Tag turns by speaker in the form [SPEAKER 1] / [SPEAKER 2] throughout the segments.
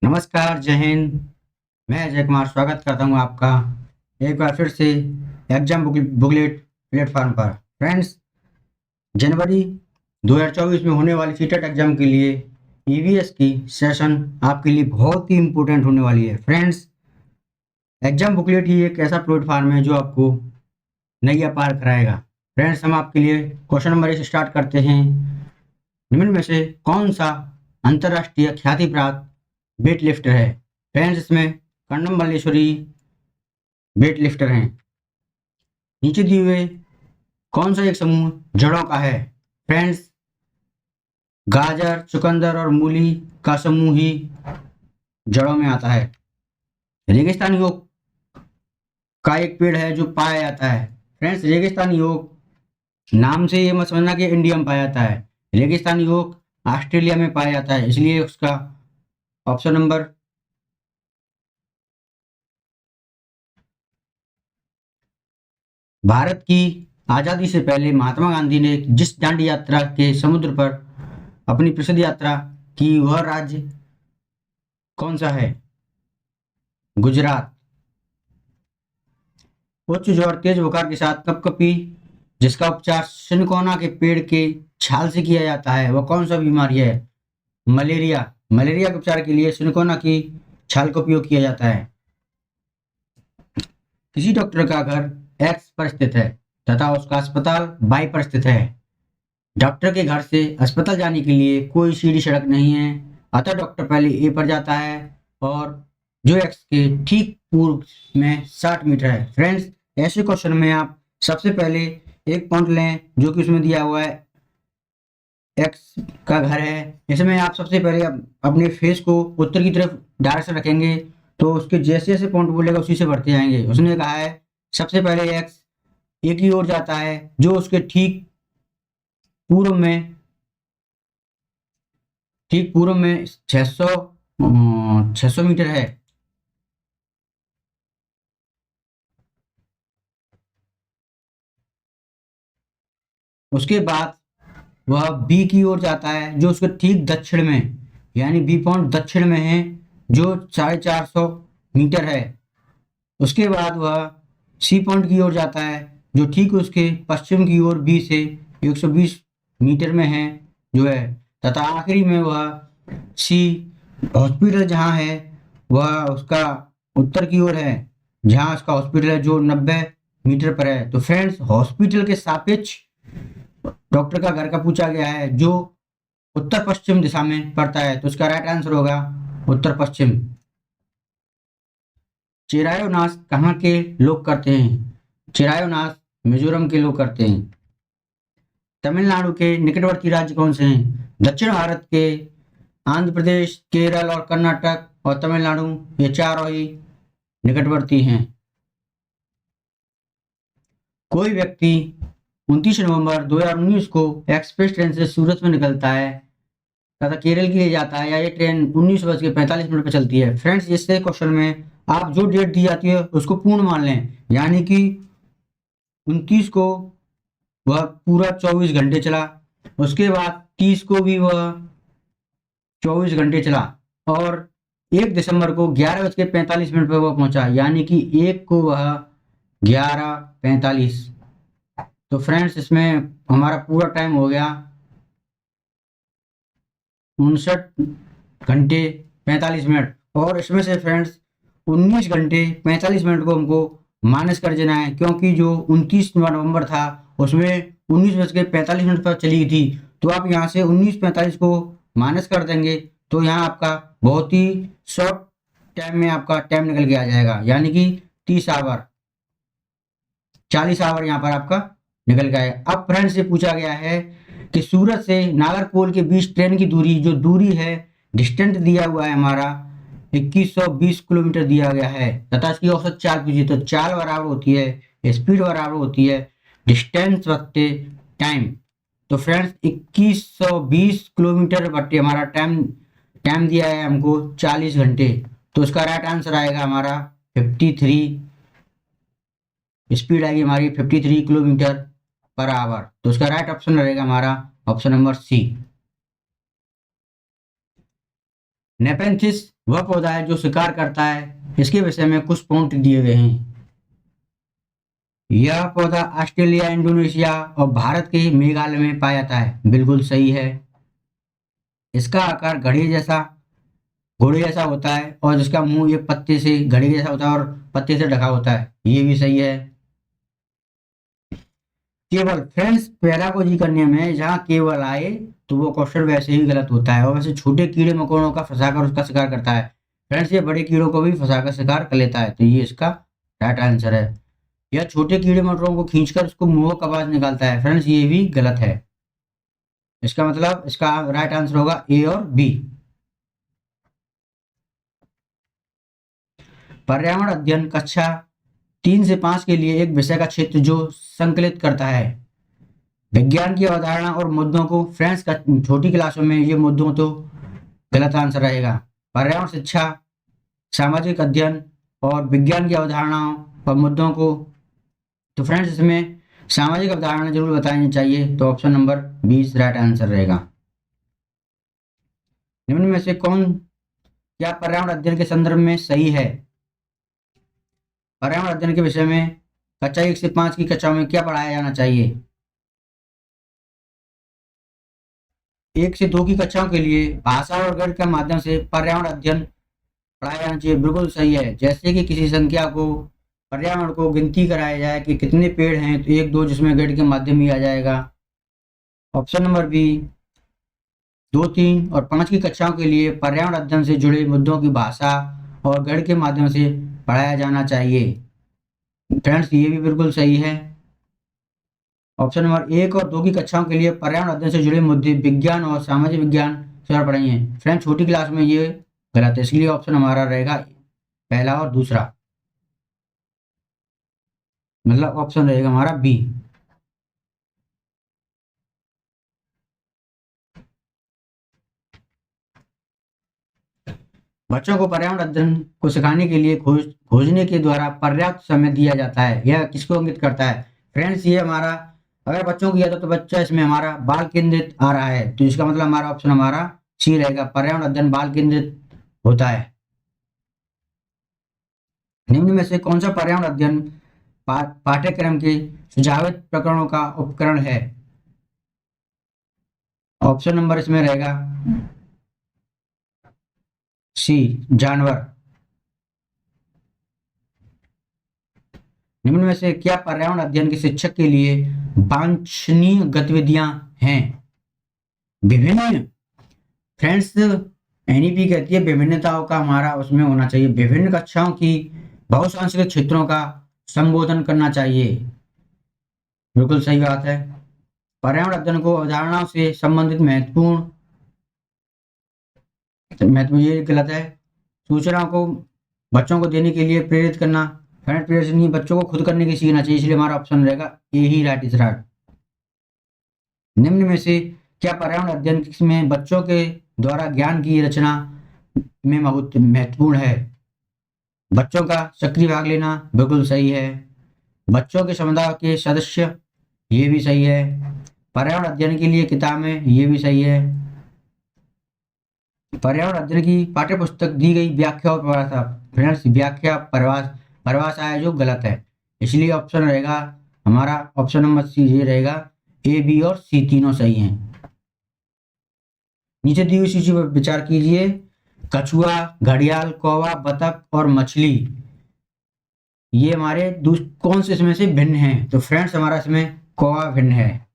[SPEAKER 1] नमस्कार, जय हिंद। मैं अजय कुमार स्वागत करता हूँ आपका एक बार फिर से एग्जाम बुकलेट प्लेटफॉर्म पर। फ्रेंड्स, जनवरी 2024 में होने वाली सीटेट एग्जाम के लिए ईवीएस की सेशन आपके लिए बहुत ही इम्पोर्टेंट होने वाली है। फ्रेंड्स, एग्जाम बुकलेट ही एक ऐसा प्लेटफॉर्म है जो आपको नैया पार कराएगा। फ्रेंड्स, हम आपके लिए क्वेश्चन नंबर 1 स्टार्ट करते हैं। निम्न में से कौन सा अंतर्राष्ट्रीय ख्याति प्राप्त वेट लिफ्टर है? फ्रेंड्स, इसमें कर्णम मल्लेश्वरी वेट लिफ्टर हैं। नीचे दिए हुए कौन सा एक समूह जड़ों का है? फ्रेंड्स, गाजर, चुकंदर और मूली का समूह ही जड़ों में आता है। रेगिस्तानी ओक का एक पेड़ है जो पाया जाता है। फ्रेंड्स, रेगिस्तानी ओक नाम से ये मत समझना कि इंडिया में पाया जाता है। रेगिस्तानी ओक ऑस्ट्रेलिया में पाया जाता है, इसलिए उसका ऑप्शन नंबर भारत की आज़ादी से पहले महात्मा गांधी ने जिस दांडी यात्रा के समुद्र पर अपनी प्रसिद्ध यात्रा की, वह राज्य कौन सा है? गुजरात। उच्च ज्वर, तेज बुखार के साथ कपकपी, जिसका उपचार सिनकोना के पेड़ के छाल से किया जाता है, वह कौन सा बीमारी है? मलेरिया। मलेरिया के उपचार के लिए सिनकोना की छाल का उपयोग किया जाता है। किसी डॉक्टर का घर एक्स पर स्थित है तथा उसका अस्पताल वाई पर स्थित है। डॉक्टर के घर से अस्पताल जाने के लिए कोई सीधी सड़क नहीं है, अतः डॉक्टर पहले ए पर जाता है और जो एक्स के ठीक पूर्व में 60 मीटर है। फ्रेंड्स, ऐसे क्वेश्चन में आप सबसे पहले एक पॉइंट लें जो कि उसमें दिया हुआ है एक्स का घर है। इसमें आप सबसे पहले अपने फेस को उत्तर की तरफ डायरेक्शन रखेंगे, तो उसके जैसे जैसे पॉइंट बोलेगा उसी से बढ़ते जाएंगे। उसने कहा है सबसे पहले एक्स ए की ओर जाता है जो उसके पूर्व में ठीक पूर्व में 600 मीटर है। उसके बाद वह बी की ओर जाता है जो उसके ठीक दक्षिण में, यानी बी पॉइंट दक्षिण में है, जो 450 मीटर है। उसके बाद वह सी पॉइंट की ओर जाता है जो ठीक उसके पश्चिम की ओर बी से 120 मीटर में है जो है, तथा आखिरी में वह सी हॉस्पिटल जहाँ है वह उसका उत्तर की ओर है, जहाँ उसका हॉस्पिटल है जो 90 मीटर पर है। तो फ्रेंड्स, हॉस्पिटल के सापेक्ष डॉक्टर का घर का पूछा गया है जो उत्तर पश्चिम दिशा में पड़ता है, तो उसका राइट आंसर होगा उत्तर पश्चिम। चिरायो नाच कहाँ के लोग करते हैं? चिरायो नाच मिजोरम के लोग करते हैं। तमिलनाडु के निकटवर्ती राज्य कौन से हैं? दक्षिण भारत के आंध्र प्रदेश, केरल और कर्नाटक और तमिलनाडु, ये चारों ही निकटवर्ती हैं। कोई व्यक्ति 29 नवंबर 2019 को एक्सप्रेस ट्रेन से सूरत में निकलता है तथा केरल के लिए जाता है, या ये ट्रेन 19:45 पर चलती है। फ्रेंड्स, इससे क्वेश्चन में आप जो डेट दी जाती है उसको पूर्ण मान लें, यानी कि 29 को वह पूरा 24 घंटे चला, उसके बाद 30 को भी वह 24 घंटे चला, और 1 दिसंबर को 11:45 पर वह पहुंचा, यानी कि 1 को वह 11:45। तो फ्रेंड्स, इसमें हमारा पूरा टाइम हो गया 59 घंटे 45 मिनट, और इसमें से फ्रेंड्स 19 घंटे 45 मिनट को हमको माइनस कर देना है, क्योंकि जो 29 नवंबर था उसमें 19:45 पर चली थी। तो आप यहाँ से 19:45 को माइनस कर देंगे, तो यहाँ आपका बहुत ही शॉर्ट टाइम में आपका टाइम निकल के आ जाएगा, यानी कि 30 आवर 40 आवर यहाँ पर आपका निकल गया है। अब फ्रेंड्स, से पूछा गया है कि सूरत से नागरकोइल के बीच ट्रेन की दूरी, जो दूरी है डिस्टेंस दिया हुआ है हमारा 2120 किलोमीटर दिया गया है, तथा इसकी औसत चाल पूछी, तो चाल बराबर होती है स्पीड बराबर होती है डिस्टेंस बट्टे टाइम। तो फ्रेंड्स, 2120 किलोमीटर बट्टे हमारा टाइम टाइम दिया है हमको 40 घंटे, तो इसका राइट आंसर आएगा हमारा 53, स्पीड आएगी हमारी 53 किलोमीटर पर आवर। तो उसका राइट ऑप्शन रहेगा हमारा ऑप्शन नंबर सी। नेपेंथिस वह पौधा है जो शिकार करता है। इसके विषय में कुछ पॉइंट दिए गए हैं। यह पौधा ऑस्ट्रेलिया, इंडोनेशिया और भारत के मेघालय में पाया जाता है। बिल्कुल सही है। इसका आकार घोड़े जैसा होता है और जिसका मुंह एक पत्ते से घड़े जैसा होता है और पत्ते से ढका होता है। ये भी सही है। केवल फ्रेंड्स पहला को जी करने में जहाँ केवल आए तो वो क्वेश्चन वैसे ही गलत होता है और वैसे छोटे कीड़े मकोड़ों का फंसाकर उसका शिकार करता है। फ्रेंड्स ये बड़े कीड़ों को भी फंसाकर शिकार कर लेता है, तो ये इसका राइट आंसर है। यह छोटे कीड़े मकोड़ों को खींचकर उसको मुंह का आवाज निकालता है। फ्रेंड्स ये भी गलत है। इसका मतलब इसका राइट आंसर होगा ए और बी। पर्यावरण अध्ययन कक्षा 3 से 5 के लिए एक विषय का क्षेत्र जो संकलित करता है विज्ञान की अवधारणा और मुद्दों को। फ्रेंड्स का छोटी क्लासों में ये मुद्दों तो गलत आंसर रहेगा। पर्यावरण शिक्षा, सामाजिक अध्ययन और विज्ञान की अवधारणाओं और मुद्दों को, तो फ्रेंड्स इसमें सामाजिक अवधारणा जरूर बतानी चाहिए, तो ऑप्शन नंबर 20 राइट आंसर रहेगा। निम्न में से कौन क्या पर्यावरण अध्ययन के संदर्भ में सही है? पर्यावरण अध्ययन के विषय में कक्षा 1 से 5 की कक्षाओं में क्या पढ़ाया जाना चाहिए? 1 से 2 की कक्षाओं के लिए भाषा और गणित के माध्यम से पर्यावरण अध्ययन पढ़ाया जाना चाहिए। बिल्कुल सही है। जैसे कि किसी संख्या को, पर्यावरण को गिनती कराया जाए कि कितने पेड़ हैं, तो 1 2 जिसमें गणित के माध्यम ही आ जाएगा। ऑप्शन नंबर बी 2 3 और 5 की कक्षाओं के लिए पर्यावरण अध्ययन से जुड़े मुद्दों की भाषा और गणित के माध्यम से पढ़ाया जाना चाहिए। फ्रेंड्स ये भी बिल्कुल सही है। ऑप्शन नंबर 1 और 2 की कक्षाओं के लिए पर्यावरण अध्ययन से जुड़े मुद्दे विज्ञान और सामाजिक विज्ञान से पढ़ाइए। फ्रेंड्स छोटी क्लास में ये गलत है, इसलिए ऑप्शन हमारा रहेगा पहला और दूसरा, मतलब ऑप्शन रहेगा हमारा बी। बच्चों को पर्यावरण अध्ययन को सिखाने के लिए खोजने के द्वारा पर्याप्त समय दिया जाता है। यह किसको इंगित करता है? फ्रेंड्स ये हमारा, अगर बच्चों को किया तो बच्चा इसमें हमारा बाल केंद्रित आ रहा है, तो इसका मतलब हमारा ऑप्शन हमारा सी रहेगा, पर्यावरण अध्ययन बाल केंद्रित होता है। निम्न में से कौन सा पर्यावरण अध्ययन पाठ्यक्रम के सुझावित प्रकरणों का उपकरण है? ऑप्शन नंबर इसमें रहेगा सी जानवर। निम्न में से क्या पर्यावरण अध्ययन के शिक्षक के लिए वांछनीय गतिविधियां हैं? विभिन्न, फ्रेंड्स एनईपी कहती है विभिन्नताओं का हमारा उसमें होना चाहिए। विभिन्न कक्षाओं की बहुसांस्कृतिक क्षेत्रों का संबोधन करना चाहिए। बिल्कुल सही बात है। पर्यावरण अध्ययन को अवधारणाओं से संबंधित महत्वपूर्ण ये गलत है। सूचनाओं को बच्चों को देने के लिए प्रेरित करना, फ्रेंड प्रेरित नहीं, बच्चों को खुद करने की सीखना चाहिए, इसलिए हमारा ऑप्शन रहेगा ए ही राइट इज राइट। निम्न में से क्या पर्यावरण अध्ययन में बच्चों के द्वारा ज्ञान की रचना में बहुत महत्वपूर्ण है? बच्चों का सक्रिय भाग लेना, बिल्कुल सही है। बच्चों के समुदाय के सदस्य, ये भी सही है। पर्यावरण अध्ययन के लिए किताबें, ये भी सही है। पर्यावरण अध्ययन की पाठ्य पुस्तक दी गई व्याख्या और परिभाषा, फ्रेंड्स व्याख्या परिभाषा है जो गलत है, इसलिए ऑप्शन रहेगा हमारा ऑप्शन नंबर सी ये रहेगा। ए बी और सी तीनों सही हैं। नीचे दी हुई सूची पर विचार कीजिए। कछुआ, घड़ियाल, कौवा, बतख और मछली, ये हमारे कौन से इसमें से भिन्न हैं? तो फ्रेंड्स हमारा इसमें कौवा भिन्न है।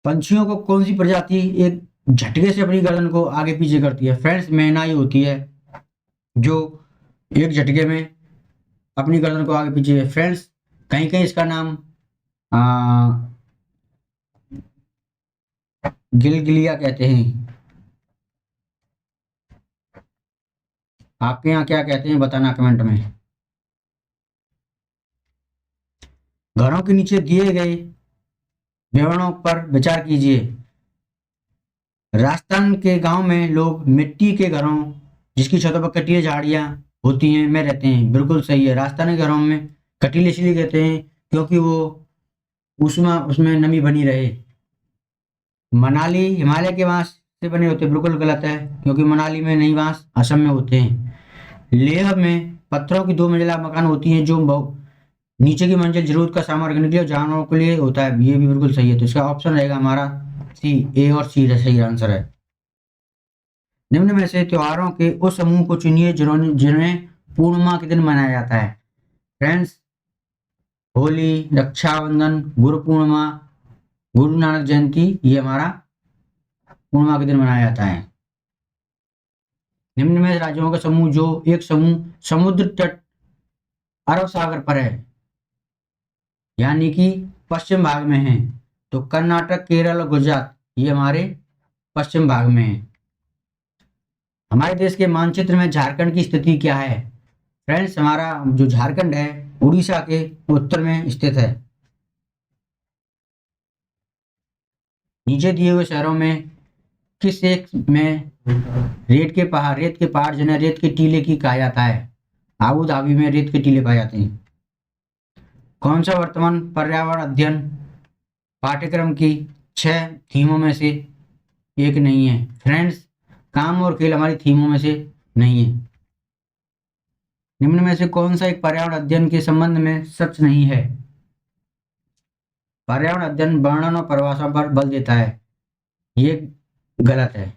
[SPEAKER 1] पंछियों को कौन सी प्रजाति एक झटके से अपनी गर्दन को आगे पीछे करती है? फ्रेंड्स मैना ही होती है जो एक झटके में अपनी गर्दन को आगे पीछे। फ्रेंड्स कहीं कहीं इसका नाम गिलगिलिया कहते हैं। आपके यहाँ क्या कहते हैं बताना कमेंट में। घरों के नीचे दिए गए विवरणों पर विचार कीजिए। राजस्थान के गांव में लोग मिट्टी के घरों जिसकी छतों पर कटीले झाड़ियां होती हैं में रहते हैं। बिल्कुल सही है। राजस्थान के घरों में कटीले इसलिए कहते हैं क्योंकि वो उसमें नमी बनी रहे। मनाली हिमालय के वहां से बने होते, बिल्कुल गलत है, क्योंकि मनाली में नहीं, वहाँ असम में होते हैं। लेह में पत्थरों की 2 मंजिला मकान होती हैं, जो नीचे की मंजिल जरूरत का सामान रखने के लिए और जानवरों के लिए होता है। ये भी बिल्कुल सही है, तो इसका ऑप्शन रहेगा हमारा सी, ए और सी सही आंसर है। निम्न में से त्योहारों के उस समूह को चुनिए जिन्हें पूर्णिमा के दिन मनाया जाता है। फ्रेंड्स, होली, रक्षाबंधन, गुरु पूर्णिमा, गुरु नानक जयंती, ये हमारा पूर्णिमा के दिन मनाया जाता है। निम्न में राज्यों का समूह, जो एक समूह समुद्र तट अरब सागर पर है, यानी कि पश्चिम भाग में है, तो कर्नाटक, केरल और गुजरात ये हमारे पश्चिम भाग में है। हमारे देश के मानचित्र में झारखंड की स्थिति क्या है? फ्रेंड्स, हमारा जो झारखंड है उड़ीसा के उत्तर में स्थित है। नीचे दिए हुए शहरों में किस एक में रेत के पहाड़ जिन्हें रेत के टीले की कहा जाता है? आबू धाबी में रेत के टीले पाए जाते हैं। कौन सा वर्तमान पर्यावरण अध्ययन पाठ्यक्रम की 6 थीमों में से एक नहीं है? फ्रेंड्स, काम और खेल हमारी थीमों में से नहीं है। निम्न में से कौन सा एक पर्यावरण अध्ययन के संबंध में सच नहीं है? पर्यावरण अध्ययन वर्णन और परिभाषा पर बल देता है, ये गलत है।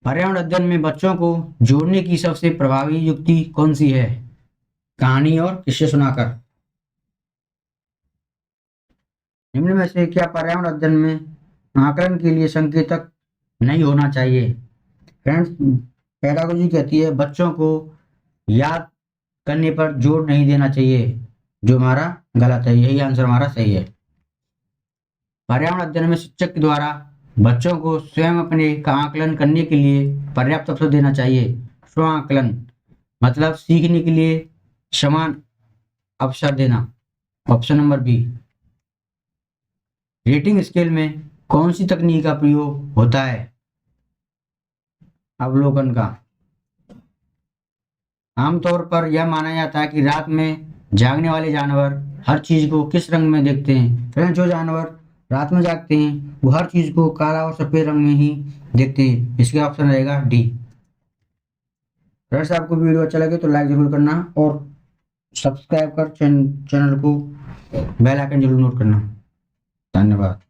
[SPEAKER 1] पर्यावरण अध्ययन में बच्चों को जोड़ने की सबसे प्रभावी युक्ति कौन सी है? कहानी और किस्से सुनाकर। निम्न में से क्या पर्यावरण अध्ययन में आकलन के लिए संकेतक नहीं होना चाहिए? फ्रेंड्स, पेडागोजी कहती है बच्चों को याद करने पर जोर नहीं देना चाहिए, जो हमारा गलत है, यही आंसर हमारा सही है। पर्यावरण अध्ययन में शिक्षक के द्वारा बच्चों को स्वयं अपने का आकलन करने के लिए पर्याप्त अवसर देना चाहिए। स्व आकलन मतलब सीखने के लिए समान अवसर देना। Option number B. Rating scale में कौन सी तकनीक का प्रयोग होता है? अवलोकन का। आमतौर पर यह माना जाता है कि रात में जागने वाले जानवर हर चीज को किस रंग में देखते हैं? फ्रेंड्स, जो जानवर रात में जागते हैं वो हर चीज को काला और सफेद रंग में ही देखते हैं। इसका ऑप्शन रहेगा डी। फ्रेंड्स, आपको वीडियो अच्छा लगे तो लाइक जरूर करना और सब्सक्राइब कर चैनल को बेल आइकन जरूर नोट करना। धन्यवाद।